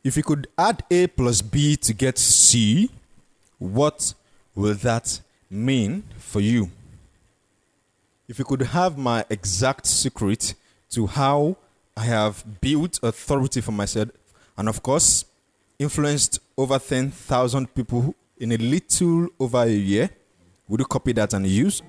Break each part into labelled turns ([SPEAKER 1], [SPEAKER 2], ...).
[SPEAKER 1] If you could add A plus B to get C, what will that mean for you? If you could have my exact secret to how I have built authority for myself and, of course, influenced over 10,000 people in a little over a year, would you copy that and use?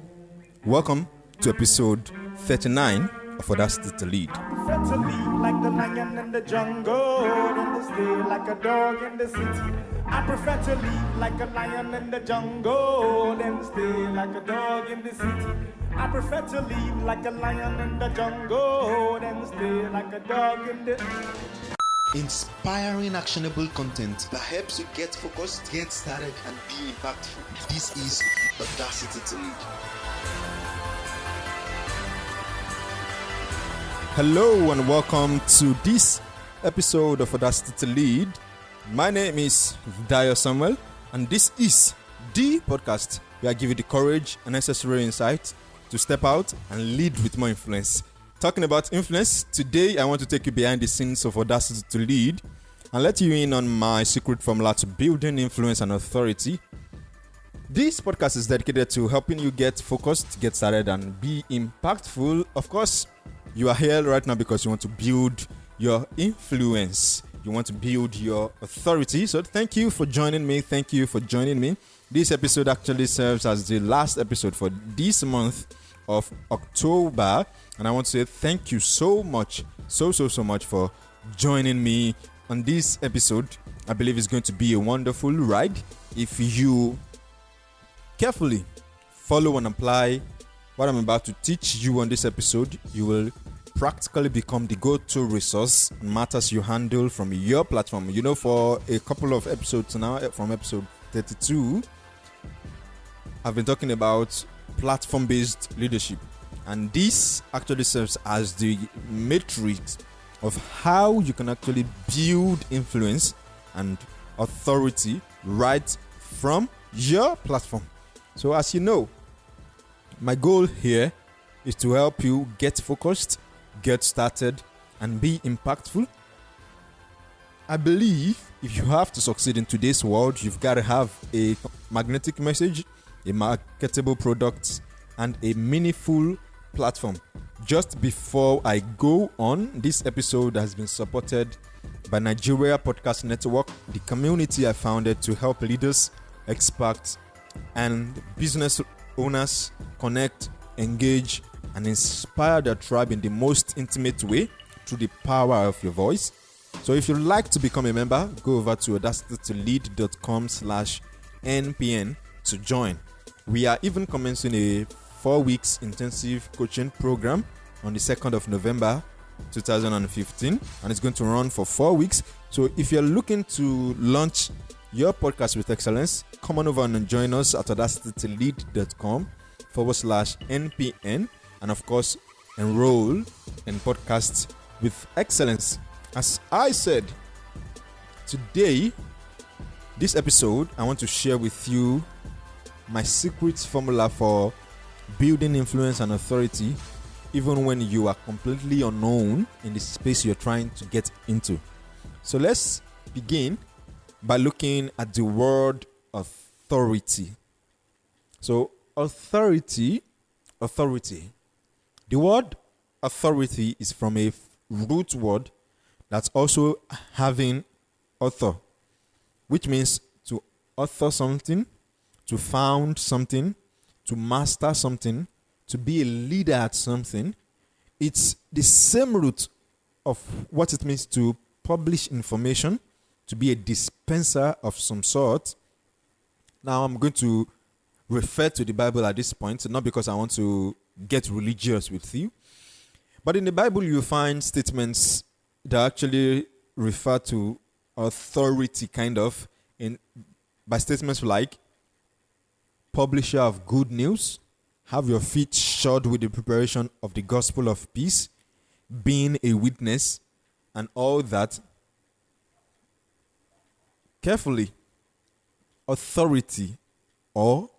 [SPEAKER 1] Welcome to episode 39 of Audacity to Lead.
[SPEAKER 2] Prefer to lead like the lion in the jungle, than to stay like a dog in the city. I prefer to lead like a lion in the jungle, than stay like a dog in the city. I prefer to lead like a lion in the jungle, than stay like a dog in the...
[SPEAKER 3] Inspiring actionable content that helps you get focused, get started, and be impactful. This is Audacity to Lead.
[SPEAKER 1] Hello and welcome to this episode of Audacity to Lead. My name is Dio Samuel, and this is the podcast where I give you the courage and necessary insight to step out and lead with more influence. Talking about influence, today I want to take you behind the scenes of Audacity to Lead and let you in on my secret formula to building influence and authority. This podcast is dedicated to helping you get focused, get started, and be impactful. Of course, you are here right now because you want to build your influence. You want to build your authority. So thank you for joining me. Thank you for joining me. This episode actually serves as the last episode for this month of October. And I want to say thank you so much, so much for joining me on this episode. I believe it's going to be a wonderful ride. If you carefully follow and apply what I'm about to teach you on this episode, you will practically become the go-to resource on matters you handle from your platform. You know, for a couple of episodes now, from episode 32, I've been talking about platform-based leadership. And this actually serves as the matrix of how you can actually build influence and authority right from your platform. So as you know, my goal here is to help you get focused, get started, and be impactful. I believe if you have to succeed in today's world, you've got to have a magnetic message, a marketable product, and a meaningful platform. Just before I go on, this episode has been supported by Nigeria Podcast Network, the community I founded to help leaders, experts, and business owners connect, engage, and inspire their tribe in the most intimate way through the power of your voice. So if you'd like to become a member, go over to audacitytolead.com/NPN to join. We are even commencing a 4 weeks intensive coaching program on the 2nd of November 2015, and it's going to run for 4 weeks. So if you're looking to launch your podcast with excellence, come on over and join us at audacitytolead.com/NPN, and of course enroll in podcasts with excellence. As I said, today, this episode, I want to share with you my secret formula for building influence and authority even when you are completely unknown in the space you're trying to get into. So let's begin by looking at the word authority. So authority. The word authority is from a root word that's also having author, which means to author something, to found something, to master something, to be a leader at something. It's the same root of what it means to publish information, to be a dispenser of some sort. Now I'm going to refer to the Bible at this point, not because I want to get religious with you, but in the Bible you find statements that actually refer to authority, kind of, by statements like publisher of good news, have your feet shod with the preparation of the gospel of peace, being a witness, and all that. Carefully, authority or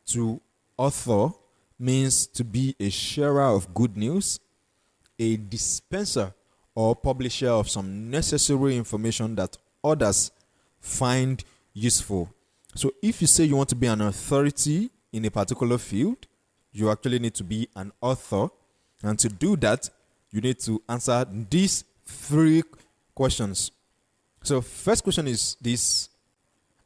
[SPEAKER 1] to author means to be a sharer of good news, a dispenser or publisher of some necessary information that others find useful. So if you say you want to be an authority in a particular field, you actually need to be an author. And to do that, you need to answer these 3 questions. So first question is this.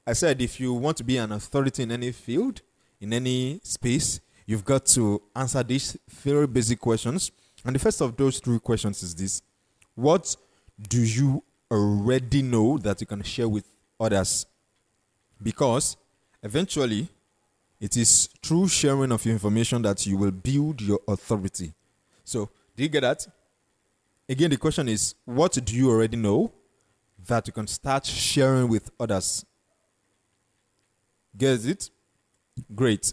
[SPEAKER 1] I said if you want to be an authority in any field, in any space, you've got to answer these 3 basic questions. And the first of those 3 questions is this. What do you already know that you can share with others? Because eventually, it is through sharing of information that you will build your authority. So, do you get that? Again, the question is, what do you already know that you can start sharing with others? Get it? Great.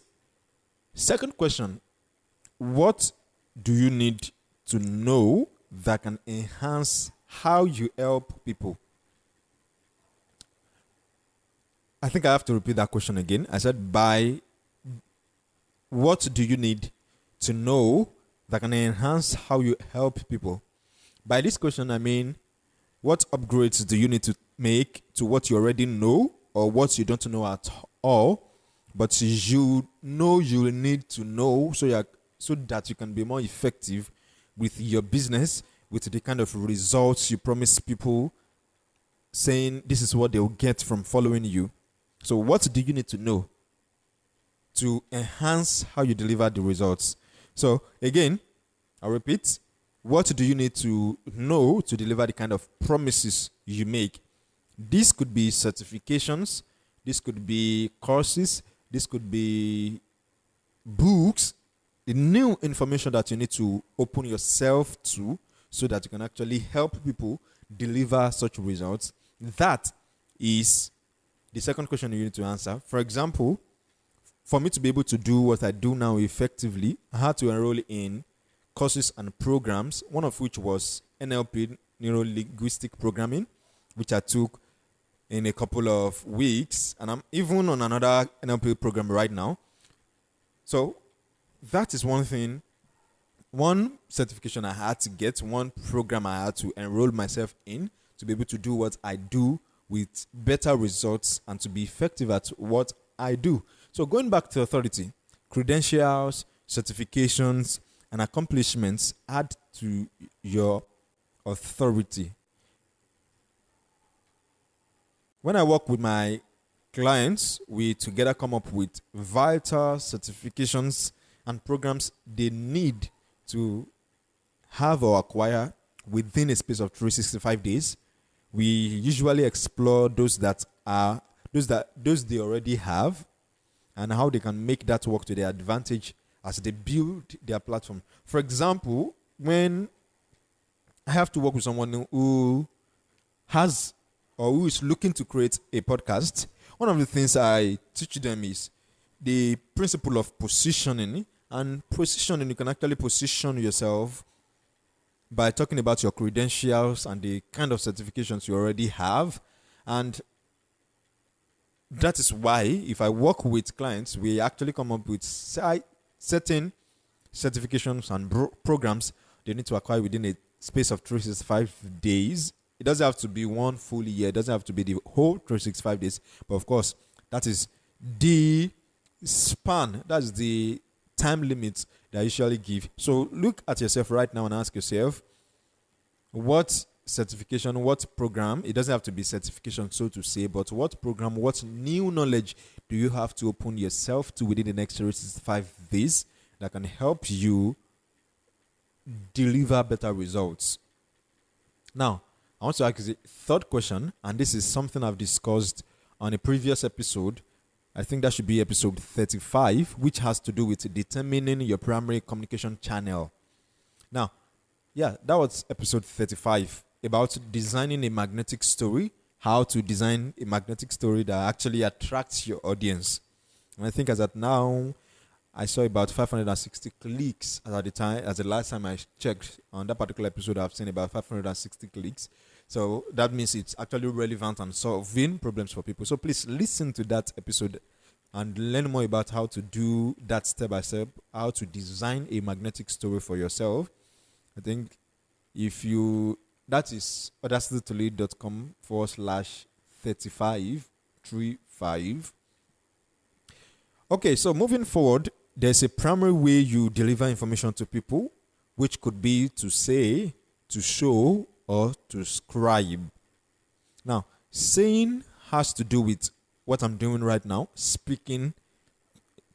[SPEAKER 1] Second question, what do you need to know that can enhance how you help people? I think I have to repeat that question again. I said, what do you need to know that can enhance how you help people? By this question, I mean, what upgrades do you need to make to what you already know or what you don't know at all, but you know you will need to know so that you can be more effective with your business, with the kind of results you promise people, saying this is what they'll get from following you. So what do you need to know to enhance how you deliver the results? So again, I'll repeat, what do you need to know to deliver the kind of promises you make? This could be certifications, this could be courses, this could be books, the new information that you need to open yourself to so that you can actually help people deliver such results. That is the second question you need to answer. For example, for me to be able to do what I do now effectively, I had to enroll in courses and programs, one of which was NLP, Neuro-Linguistic Programming, which I took in a couple of weeks, and I'm even on another NLP program right now. So that is one thing, one certification I had to get, one program I had to enroll myself in to be able to do what I do with better results and to be effective at what I do. So going back to authority, credentials, certifications, and accomplishments add to your authority. When I work with my clients, we together come up with vital certifications and programs they need to have or acquire within a space of 365 days. We usually explore those they already have and how they can make that work to their advantage as they build their platform. For example, when I have to work with someone who has or who is looking to create a podcast, one of the things I teach them is the principle of positioning. And positioning, you can actually position yourself by talking about your credentials and the kind of certifications you already have. And that is why if I work with clients, we actually come up with certain certifications and programs they need to acquire within a space of 365 days. It doesn't have to be one full year. It doesn't have to be the whole 365 days. But of course, that is the span. That's the time limit that I usually give. So look at yourself right now and ask yourself, what certification, what program, it doesn't have to be certification so to say, but what program, what new knowledge do you have to open yourself to within the next 365 days that can help you deliver better results? Now, I want to ask the third question, and this is something I've discussed on a previous episode. I think that should be episode 35, which has to do with determining your primary communication channel. Now, yeah, that was episode 35 about designing a magnetic story, how to design a magnetic story that actually attracts your audience. And I think as at now, I saw about 560 clicks at the last time I checked on that particular episode. I've seen about 560 clicks. So that means it's actually relevant and solving problems for people. So please listen to that episode and learn more about how to do that step by step, how to design a magnetic story for yourself. I think that is audacitytolead.com 35. Okay, so moving forward, there's a primary way you deliver information to people, which could be to say, to show, or to scribe. Now, saying has to do with what I'm doing right now, speaking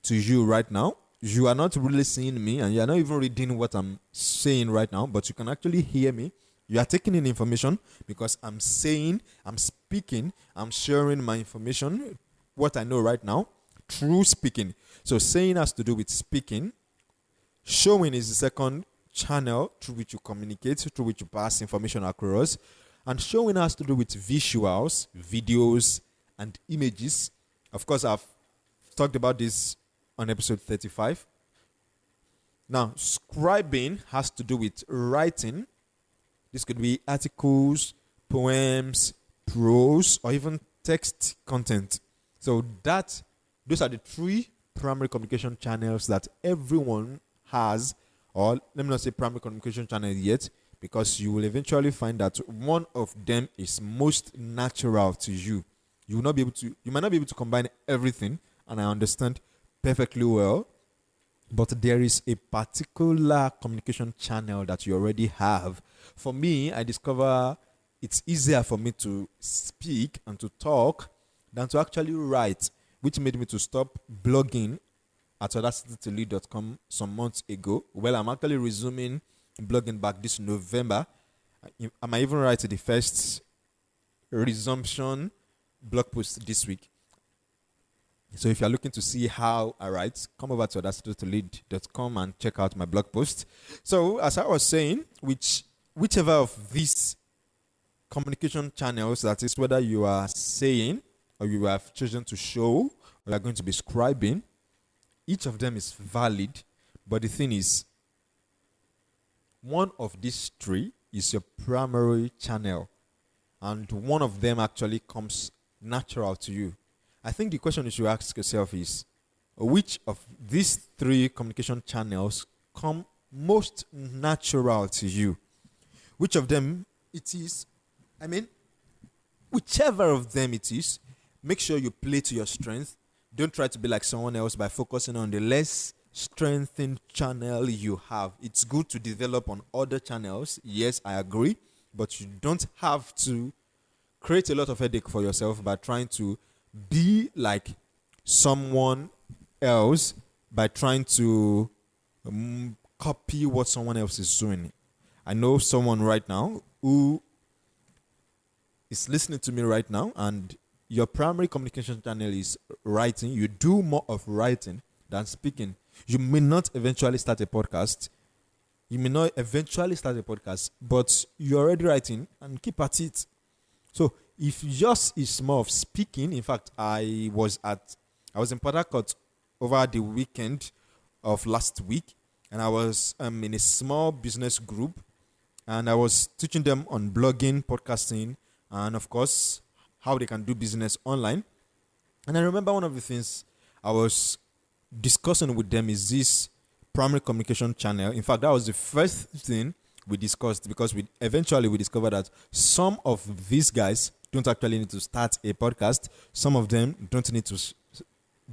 [SPEAKER 1] to you right now. You are not really seeing me, and you are not even reading what I'm saying right now, but you can actually hear me. You are taking in information because I'm saying, I'm speaking, I'm sharing my information, what I know right now, through speaking. So saying has to do with speaking. Showing is the second channel through which you communicate, through which you pass information across. And showing has to do with visuals, videos, and images. Of course, I've talked about this on episode 35. Now, scribing has to do with writing. This could be articles, poems, prose, or even text content. So those are the three primary communication channels that everyone has, or let me not say primary communication channel yet, because you will eventually find that one of them is most natural to you. You might not be able to combine everything, and I understand perfectly well, but there is a particular communication channel that you already have. For me, I discover it's easier for me to speak and to talk than to actually write, which made me to stop blogging at audacitytolead.com some months ago. Well, I'm actually resuming blogging back this November. I might even write the first resumption blog post this week. So if you're looking to see how I write, come over to audacitytolead.com and check out my blog post. So as I was saying, whichever of these communication channels, that is whether you are saying or you have chosen to show or you are going to be scribing, each of them is valid. But the thing is, one of these three is your primary channel, and one of them actually comes natural to you. I think the question you should ask yourself is, which of these three communication channels come most natural to you? Which of them it is? Whichever of them it is, make sure you play to your strength. Don't try to be like someone else by focusing on the less strengthened channel you have. It's good to develop on other channels. Yes, I agree. But you don't have to create a lot of headache for yourself by trying to be like someone else, by trying to copy what someone else is doing. I know someone right now who is listening to me right now, and your primary communication channel is writing. You do more of writing than speaking. You may not eventually start a podcast. But you're already writing, and keep at it. So if yours is more of speaking, in fact, I was in Port Harcourt over the weekend of last week, and I was in a small business group, and I was teaching them on blogging, podcasting, and of course, how they can do business online. And I remember one of the things I was discussing with them is this primary communication channel. In fact, that was the first thing we discussed, because we discovered that some of these guys don't actually need to start a podcast. Some of them don't need to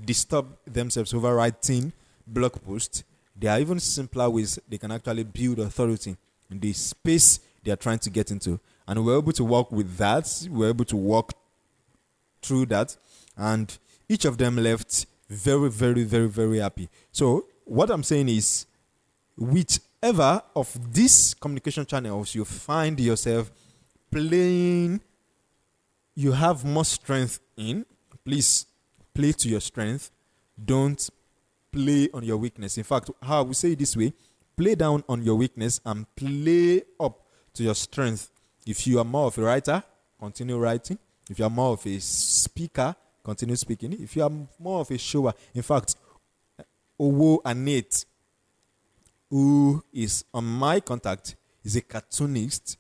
[SPEAKER 1] disturb themselves over writing blog posts. There are even simpler ways they can actually build authority in the space they are trying to get into. And we're able to work with that. We're able to walk through that. And each of them left very, very, very, very happy. So what I'm saying is, whichever of these communication channels you find yourself playing, you have more strength in, please play to your strength. Don't play on your weakness. In fact, how I would say it this way, play down on your weakness and play up to your strength. If you are more of a writer, continue writing. If you are more of a speaker, continue speaking. If you are more of a shower, in fact, Owo Anate, who is on my contact, is a cartoonist,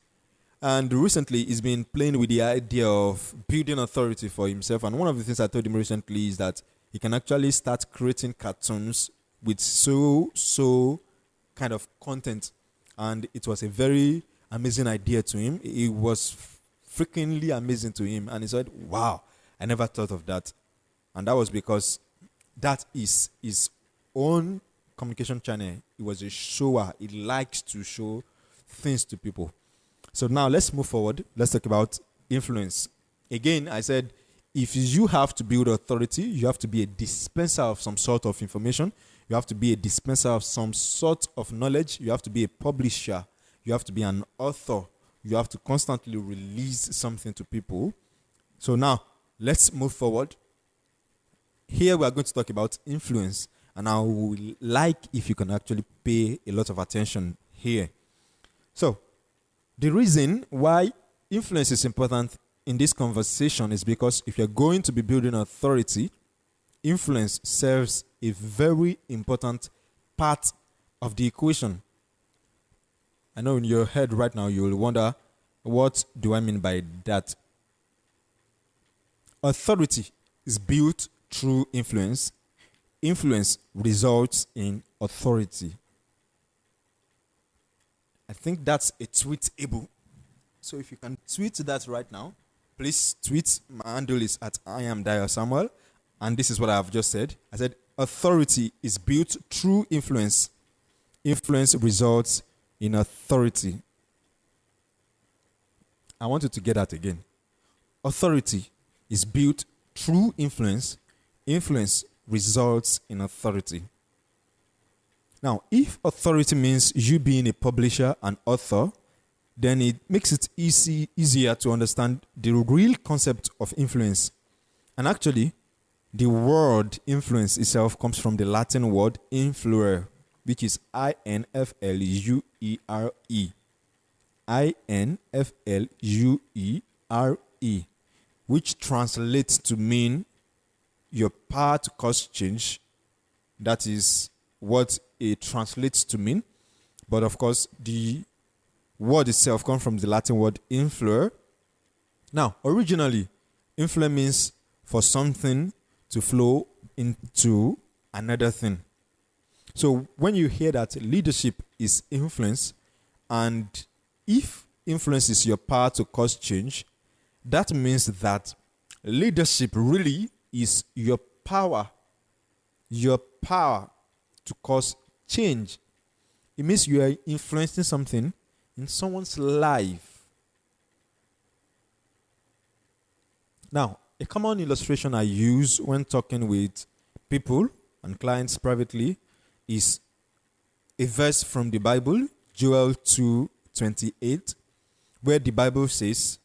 [SPEAKER 1] and recently he's been playing with the idea of building authority for himself. And one of the things I told him recently is that he can actually start creating cartoons with so kind of content. And it was a very amazing idea to him. He was freakingly amazing to him. And he said, wow, I never thought of that. And that was because that is his own communication channel. He was a shower. He likes to show things to people. So now let's move forward. Let's talk about influence. Again, I said, if you have to build authority, you have to be a dispenser of some sort of information. You have to be a dispenser of some sort of knowledge. You have to be a publisher. You have to be an author. You have to constantly release something to people. So now, let's move forward. Here we are going to talk about influence. And I would like if you can actually pay a lot of attention here. So, the reason why influence is important in this conversation is because if you're going to be building authority, influence serves a very important part of the equation. I know in your head right now you will wonder, what do I mean by that? Authority is built through influence. Influence results in authority. I think that's a tweetable. So if you can tweet that right now, please tweet. My handle is at I am Dio Samuel. And this is what I have just said. I said authority is built through influence. Influence results in authority. I want you to get that again. Authority is built through influence. Influence results in authority. Now, if authority means you being a publisher and author, then it makes it easier to understand the real concept of influence. And actually, the word influence itself comes from the Latin word influere, which is I-N-F-L-U-E-R-E. I-N-F-L-U-E-R-E, which translates to mean your power to cause change. That is what it translates to mean. But of course, the word itself comes from the Latin word influere. Now, originally, influere means for something to flow into another thing. So when you hear that leadership is influence, and if influence is your power to cause change, that means that leadership really is your power to cause change. It means you are influencing something in someone's life. Now, a common illustration I use when talking with people and clients privately is a verse from the Bible, Joel 2:28, where the Bible says,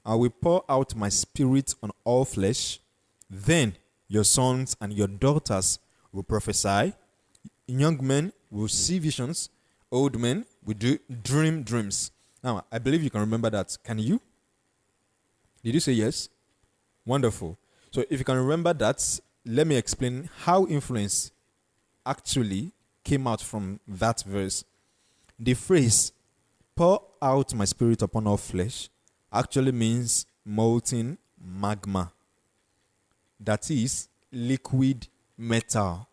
[SPEAKER 1] I will pour out my spirit on all flesh, then your sons and your daughters will prophesy, young men will see visions, old men will dream dreams. Now, I believe you can remember that. Can you? Did you say yes? Wonderful. So if you can remember that, let me explain how influence actually came out from that verse. The phrase, pour out my spirit upon all flesh, actually means molten magma. That is liquid metal.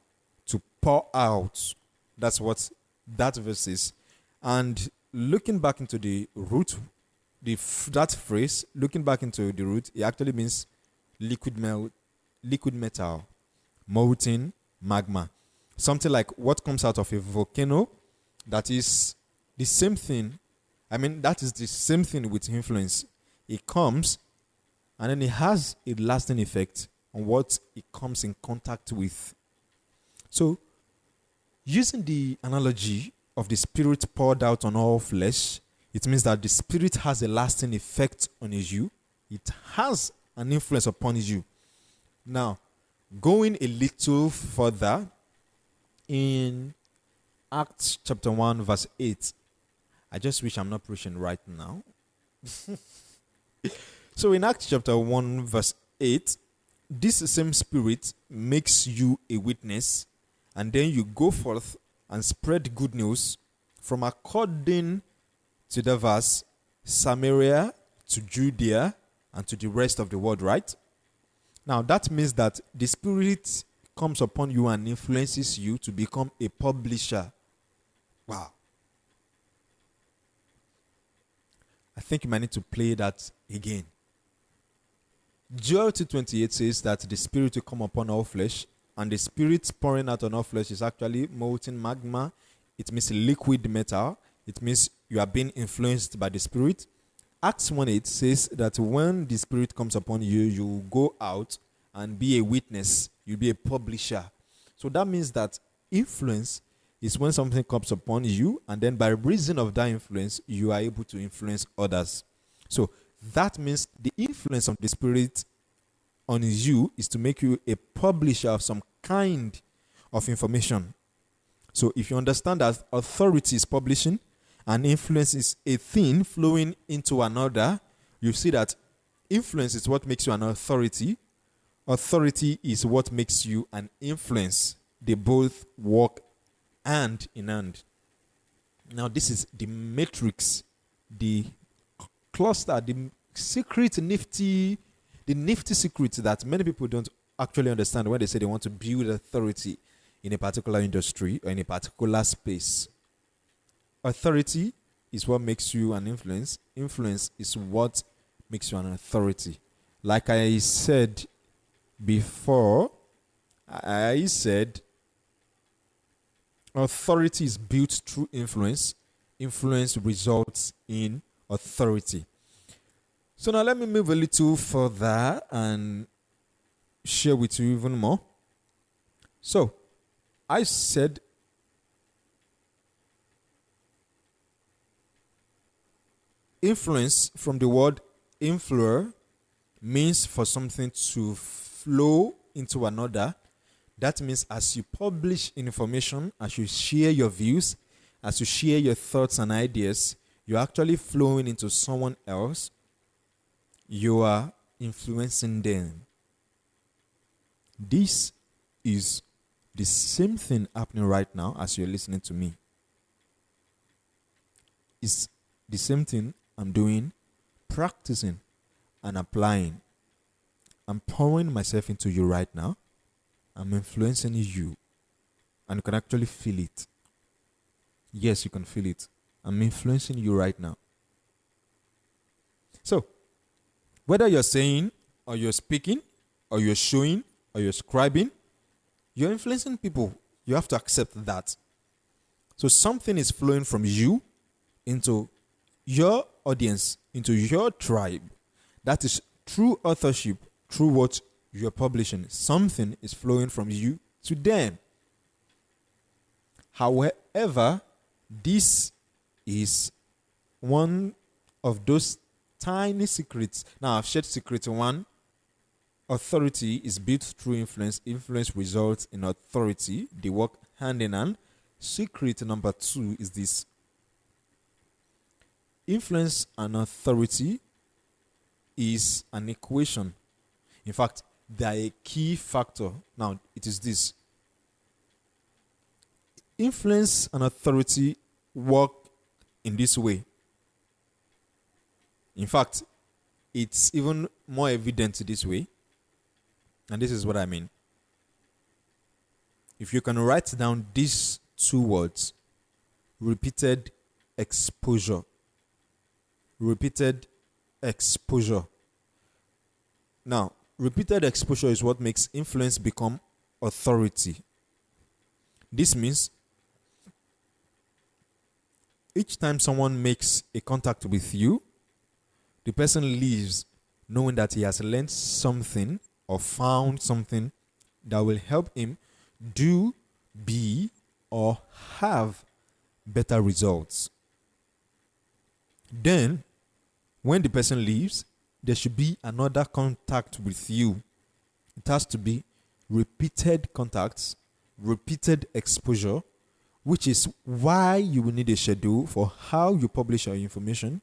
[SPEAKER 1] To pour out. That's what that verse is. And looking back into the root, that phrase, looking back into the root, it actually means liquid metal, molten magma. Something like what comes out of a volcano. That is the same thing. That is the same thing with influence. It comes and then it has a lasting effect on what it comes in contact with. So, using the analogy of the spirit poured out on all flesh, it means that the spirit has a lasting effect on you. It has an influence upon you. Now, going a little further, in Acts chapter 1 verse 8, I just wish I'm not preaching right now. So in Acts chapter 1 verse 8, this same spirit makes you a witness, and then you go forth and spread good news from, according to the verse, Samaria to Judea and to the rest of the world, right? Now that means that the spirit comes upon you and influences you to become a publisher. Wow. I think you might need to play that again. Joel 2:28 says that the Spirit will come upon all flesh, and the Spirit pouring out on all flesh is actually molten magma. It means liquid metal. It means you are being influenced by the Spirit. Acts 1:8 says that when the Spirit comes upon you, you will go out and be a witness. You'll be a publisher. So that means that influence is when something comes upon you, and then by reason of that influence, you are able to influence others. So that means the influence of the Spirit on you is to make you a publisher of some kind of information. So if you understand that authority is publishing and influence is a thing flowing into another, you see that influence is what makes you an authority. Authority is what makes you an influence. They both work hand in hand. Now this is the matrix, the cluster, the nifty secret that many people don't actually understand when they say they want to build authority in a particular industry or in a particular space. Authority is what makes you an influence. Influence is what makes you an authority. Like I said before, I said authority is built through influence. Influence results in authority. So now let me move a little further and share with you even more. So I said influence from the word inflower means for something to flow into another. That means as you publish information, as you share your views, as you share your thoughts and ideas, you're actually flowing into someone else. You are influencing them. This is the same thing happening right now as you're listening to me. It's the same thing I'm doing, practicing and applying. I'm pouring myself into you right now. I'm influencing you. And you can actually feel it. Yes, you can feel it. I'm influencing you right now. So, whether you're saying, or you're speaking, or you're showing, or you're scribing, you're influencing people. You have to accept that. So something is flowing from you into your audience, into your tribe. That is true authorship, through what you're publishing. Something is flowing from you to them. However, this is one of those tiny secrets. Now, I've shared secret one. Authority is built through influence. Influence results in authority. They work hand in hand. Secret number 2 is this. Influence and authority is an equation. In fact, they are a key factor. Now, it is this. Influence and authority work in this way. In fact, it's even more evident this way. And this is what I mean. If you can write down these 2 words, repeated exposure. Repeated exposure. Now, repeated exposure is what makes influence become authority. This means each time someone makes a contact with you, the person leaves knowing that he has learned something or found something that will help him do, be, or have better results. Then, when the person leaves, there should be another contact with you. It has to be repeated contacts, repeated exposure, which is why you will need a schedule for how you publish your information.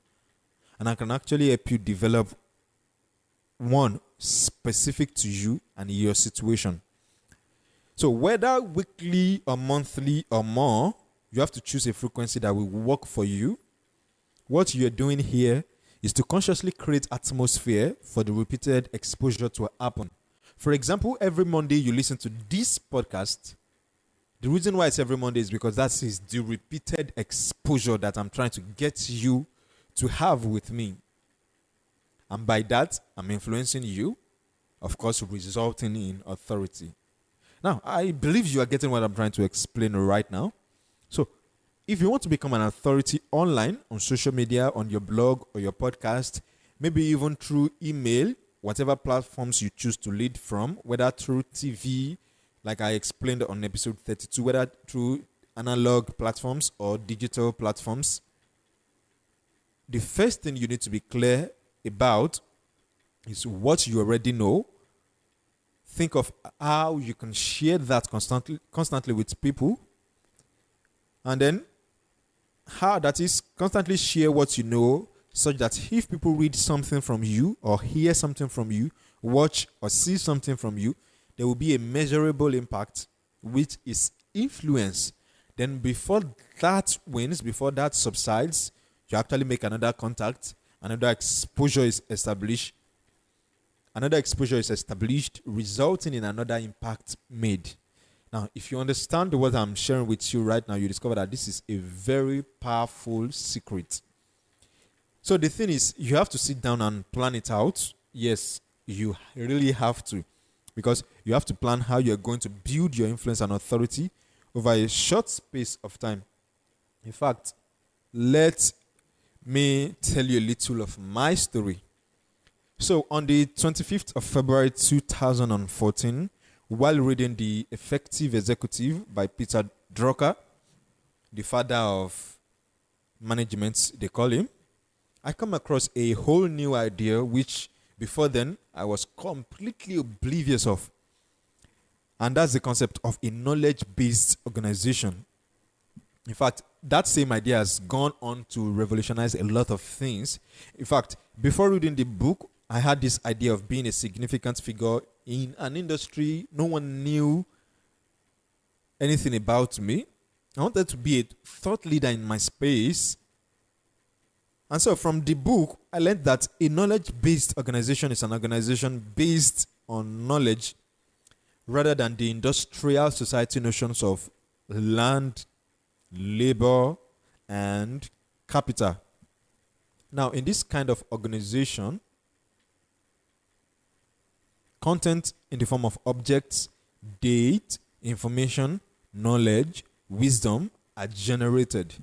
[SPEAKER 1] And I can actually help you develop one specific to you and your situation. So whether weekly or monthly or more, you have to choose a frequency that will work for you. What you're doing here is to consciously create atmosphere for the repeated exposure to happen. For example, every Monday you listen to this podcast. The reason why it's every Monday is because that is the repeated exposure that I'm trying to get you to have with me. And by that, I'm influencing you, of course, resulting in authority. Now, I believe you are getting what I'm trying to explain right now. So, if you want to become an authority online, on social media, on your blog or your podcast, maybe even through email, whatever platforms you choose to lead from, whether through TV, like I explained on episode 32, whether through analog platforms or digital platforms, the first thing you need to be clear about is what you already know. Think of how you can share that constantly with people. And then how that is constantly share what you know, such that if people read something from you or hear something from you, watch or see something from you, there will be a measurable impact, which is influence. Then before that wins, before that subsides, you actually make another contact, another exposure is established. Another exposure is established, resulting in another impact made. Now, if you understand what I'm sharing with you right now, you discover that this is a very powerful secret. So the thing is, you have to sit down and plan it out. Yes, you really have to. Because you have to plan how you're going to build your influence and authority over a short space of time. In fact, let me tell you a little of my story. So on the 25th of February 2014, while reading The Effective Executive by Peter Drucker, the father of management, they call him, I come across a whole new idea which before then I was completely oblivious of. And that's the concept of a knowledge-based organization. In fact, that same idea has gone on to revolutionize a lot of things. In fact, before reading the book, I had this idea of being a significant figure in an industry no one knew anything about me. I wanted to be a thought leader in my space. And so from the book, I learned that a knowledge-based organization is an organization based on knowledge rather than the industrial society notions of land, labor, and capital. Now, in this kind of organization, content in the form of objects, date, information, knowledge, wisdom are generated.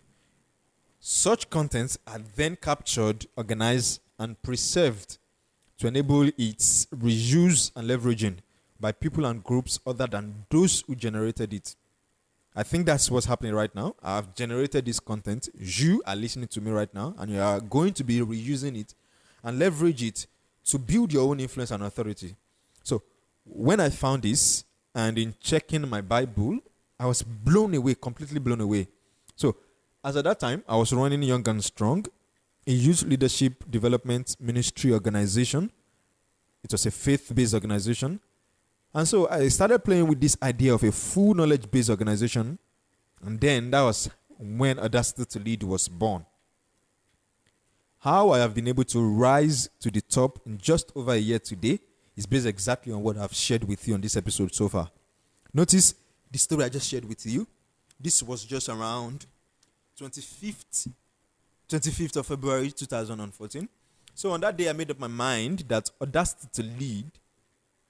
[SPEAKER 1] Such contents are then captured, organized, and preserved to enable its reuse and leveraging by people and groups other than those who generated it. I think that's what's happening right now. I've generated this content. You are listening to me right now, and you are going to be reusing it and leverage it to build your own influence and authority. So when I found this, and in checking my Bible, I was blown away, completely blown away. So as at that time, I was running Young and Strong, a youth leadership development ministry organization. It was a faith-based organization. And so I started playing with this idea of a full knowledge-based organization. And then that was when Audacity to Lead was born. How I have been able to rise to the top in just over a year today is based exactly on what I've shared with you on this episode so far. Notice the story I just shared with you. This was just around 25th of February 2014. So on that day, I made up my mind that Audacity to Lead,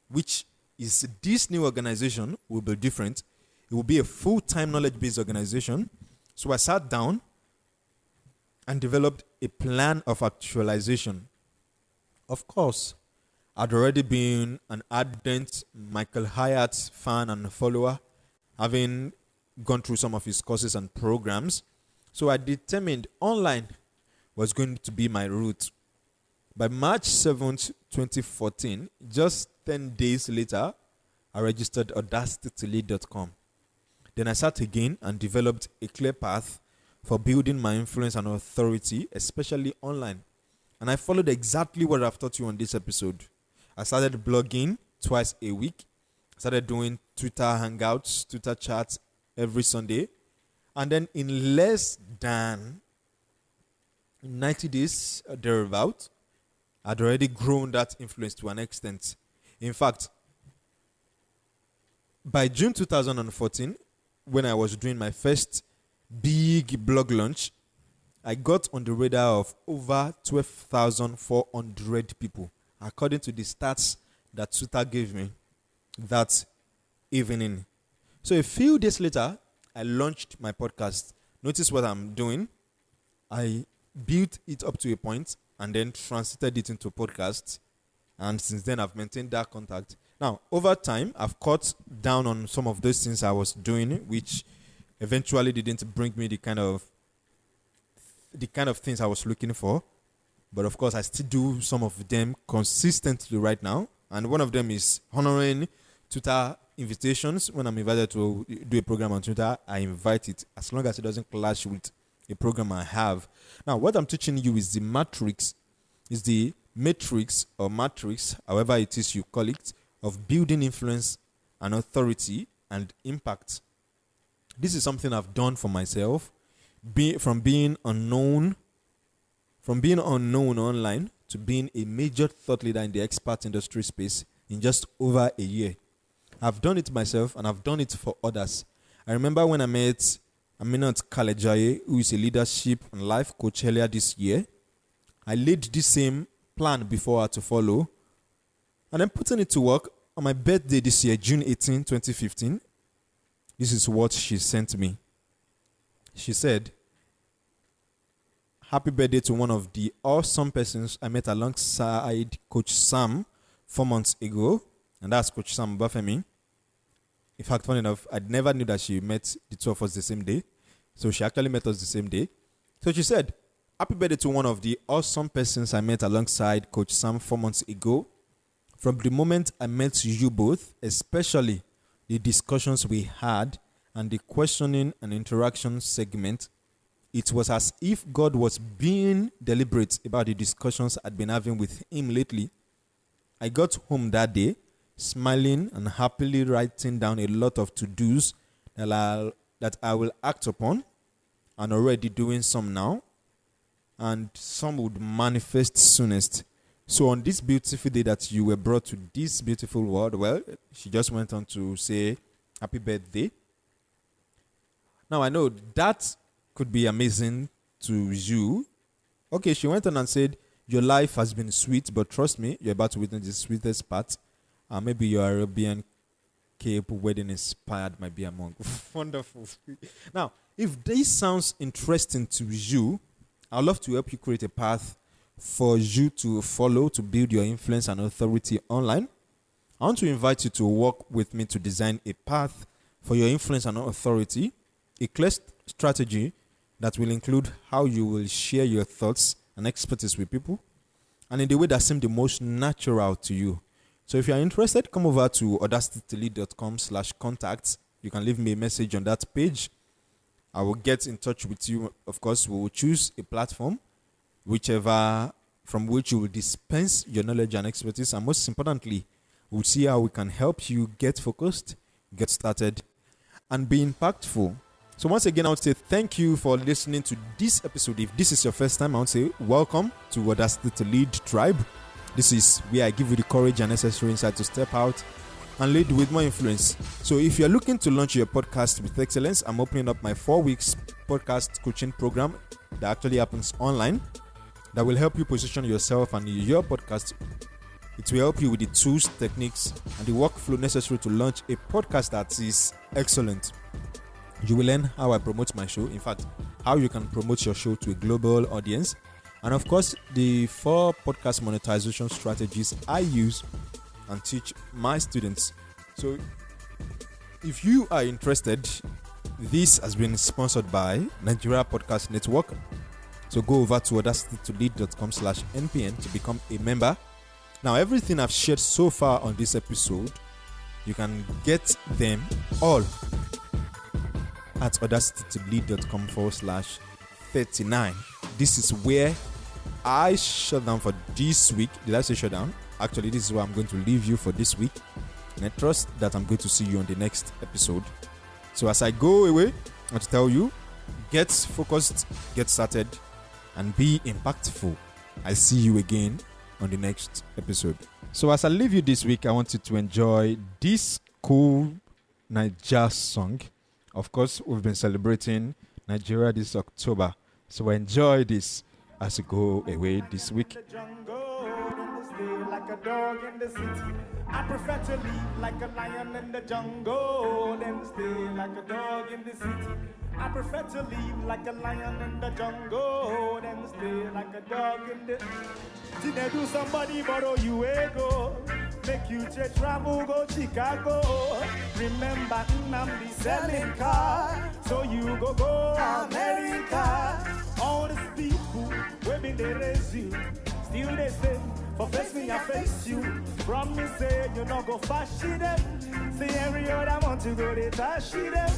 [SPEAKER 1] which is this new organization, will be different. It will be a full-time knowledge-based organization. So I sat down and developed a plan of actualization. Of course, I'd already been an ardent Michael Hyatt fan and follower, having gone through some of his courses and programs. So I determined online was going to be my route. By March 7th, 2014, just 10 days later, I registered audacitytolead.com. Then I sat again and developed a clear path for building my influence and authority, especially online. And I followed exactly what I've taught you on this episode. I started blogging twice a week. I started doing Twitter hangouts, Twitter chats every Sunday. And then in less than 90 days, thereabout, I'd already grown that influence to an extent. In fact, by June 2014, when I was doing my first big blog launch, I got on the radar of over 12,400 people, according to the stats that Twitter gave me that evening. So a few days later, I launched my podcast. Notice what I'm doing. I built it up to a point and then translated it into podcast. And since then, I've maintained that contact. Now, over time, I've cut down on some of those things I was doing, which eventually didn't bring me the kind of things I was looking for. But of course, I still do some of them consistently right now. And one of them is honoring Twitter invitations. When I'm invited to do a program on Twitter, I invite it as long as it doesn't clash with a program I have. Now, what I'm teaching you is the matrix, or matrix, however it is you call it, of building influence and authority and impact. This is something I've done for myself, from being unknown online to being a major thought leader in the expert industry space in just over a year. I've done it myself and I've done it for others. I remember when I met Aminat Kalejaye, who is a leadership and life coach, earlier this year. I laid the same plan before her to follow, and then putting it to work on my birthday this year, June 18, 2015. This is what she sent me. She said, "Happy birthday to one of the awesome persons I met alongside Coach Sam 4 months ago." And that's Coach Sam Bafemi. In fact, funny enough, I never knew that she met the two of us the same day. So she actually met us the same day. So she said, "Happy birthday to one of the awesome persons I met alongside Coach Sam 4 months ago. From the moment I met you both, especially the discussions we had and the questioning and interaction segment, it was as if God was being deliberate about the discussions I'd been having with him lately. I got home that day, smiling and happily writing down a lot of to-dos that I will act upon, and already doing some now, and some would manifest soonest. So on this beautiful day that you were brought to this beautiful world," well, she just went on to say, "Happy birthday." Now, I know that could be amazing to you. Okay, she went on and said, "Your life has been sweet, but trust me, you're about to witness the sweetest part. Maybe your Arabian Cape wedding inspired might be among." Wonderful. Now, if this sounds interesting to you, I'd love to help you create a path for you to follow to build your influence and authority online. I want to invite you to work with me to design a path for your influence and authority, a clear strategy that will include how you will share your thoughts and expertise with people, and in the way that seems the most natural to you. So if you are interested, come over to audacitytolead.com/contact. You can leave me a message on that page. I will get in touch with you. Of course, we will choose a platform, whichever from which you will dispense your knowledge and expertise. And most importantly, we'll see how we can help you get focused, get started, and be impactful. So once again, I want to say thank you for listening to this episode. If this is your first time, I want to say welcome to Audacity to Lead Tribe. This is where I give you the courage and necessary insight to step out and lead with more influence. So if you're looking to launch your podcast with excellence, I'm opening up my 4 weeks podcast coaching program that actually happens online that will help you position yourself and your podcast. It will help you with the tools, techniques, and the workflow necessary to launch a podcast that is excellent. You will learn how I promote my show. In fact, how you can promote your show to a global audience. And of course, the 4 podcast monetization strategies I use and teach my students. So if you are interested, this has been sponsored by Nigeria Podcast Network. So go over to audacitytolead.com/NPN to become a member. Now, everything I've shared so far on this episode, you can get them all at audacitytolead.com/39. This is where I shut down for this week. Did I say shut down? Actually, this is where I'm going to leave you for this week. And I trust that I'm going to see you on the next episode. So as I go away, I want to tell you, get focused, get started, and be impactful. I see you again on the next episode. So as I leave you this week, I want you to enjoy this cool Niger song. Of course, we've been celebrating Nigeria this October. So enjoy this as you go away this week.
[SPEAKER 2] Like a dog in the city. I prefer to live like a lion in the jungle than stay like a dog in the city. I prefer to live like a lion in the jungle than stay like a dog in the. Did they do somebody borrow you ego? Make you travel go Chicago. Remember I'm the selling car, so you go America. All these people women they raise you, still they say. For face me, I face you. From me say you not go fast them. See every other want to go they touch them.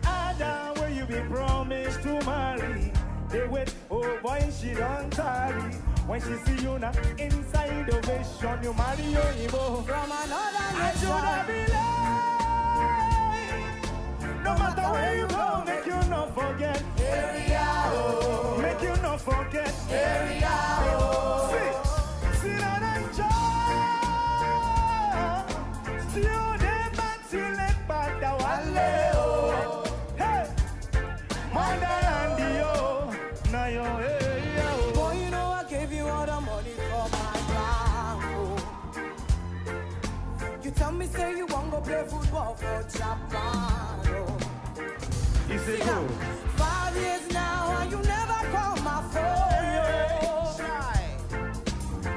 [SPEAKER 2] Ada where you be promised to marry. They wait, oh boy, she don't tarry. When she see you now inside ovation, you marry your Igbo from another nation. I should have been no matter where you go, make you not forget area. Oh. Make you not forget area. Oh. See that enjoy. Still they battle it, but the wale. Oh. Hey, mother and the oh, now yo area. Oh.
[SPEAKER 4] Boy, you know I gave you all the money for my ground. Oh. You tell me say you won't go play football for Japan. Oh.
[SPEAKER 2] You say go.
[SPEAKER 4] 5 years now and you never call my phone.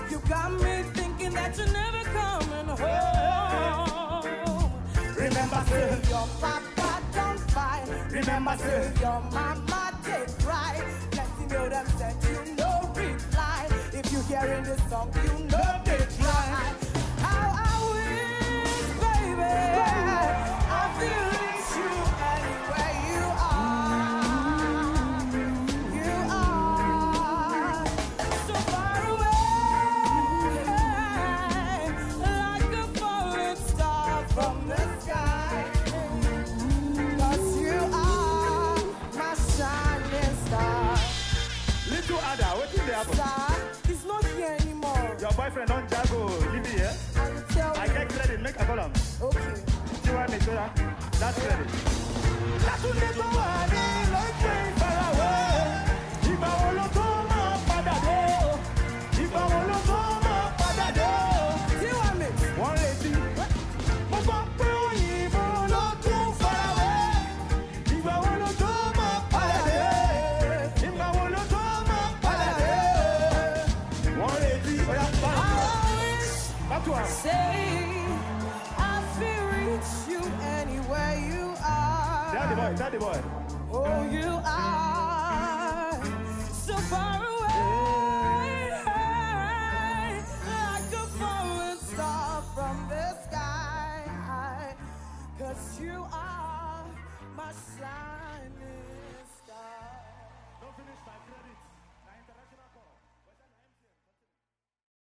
[SPEAKER 4] You got me thinking that you're never coming home.
[SPEAKER 2] Remember say
[SPEAKER 4] Your papa don't fight.
[SPEAKER 2] Remember say
[SPEAKER 4] Your mama take pride. Letting know them send you no reply. If you hearing this song, you know they try. How I wish, baby, I feel it's you anywhere you are. You are so far away, like a falling star from the sky. 'Cause you are my shining star.
[SPEAKER 2] little Ada, what did they happen?
[SPEAKER 4] Star is not here anymore.
[SPEAKER 2] Your boyfriend don't jago, leave it here.
[SPEAKER 4] I will tell
[SPEAKER 2] I
[SPEAKER 4] you.
[SPEAKER 2] get credit, make a column.
[SPEAKER 4] Okay.
[SPEAKER 2] See what I make sure that's credit. That's what they go on, like way far away. If I want to go, my father do. If I want to go, my father do.
[SPEAKER 4] See what I mean?
[SPEAKER 2] One lady, my papa, you not too far away. If I want to go, my father do. If I want to go, my father do. One lady, oh yeah, back to her.
[SPEAKER 4] Say, I feel reach you anywhere you are.
[SPEAKER 2] Daddy boy.
[SPEAKER 4] Oh, you are so far away, like a falling star from the sky. 'Cause you are my shine.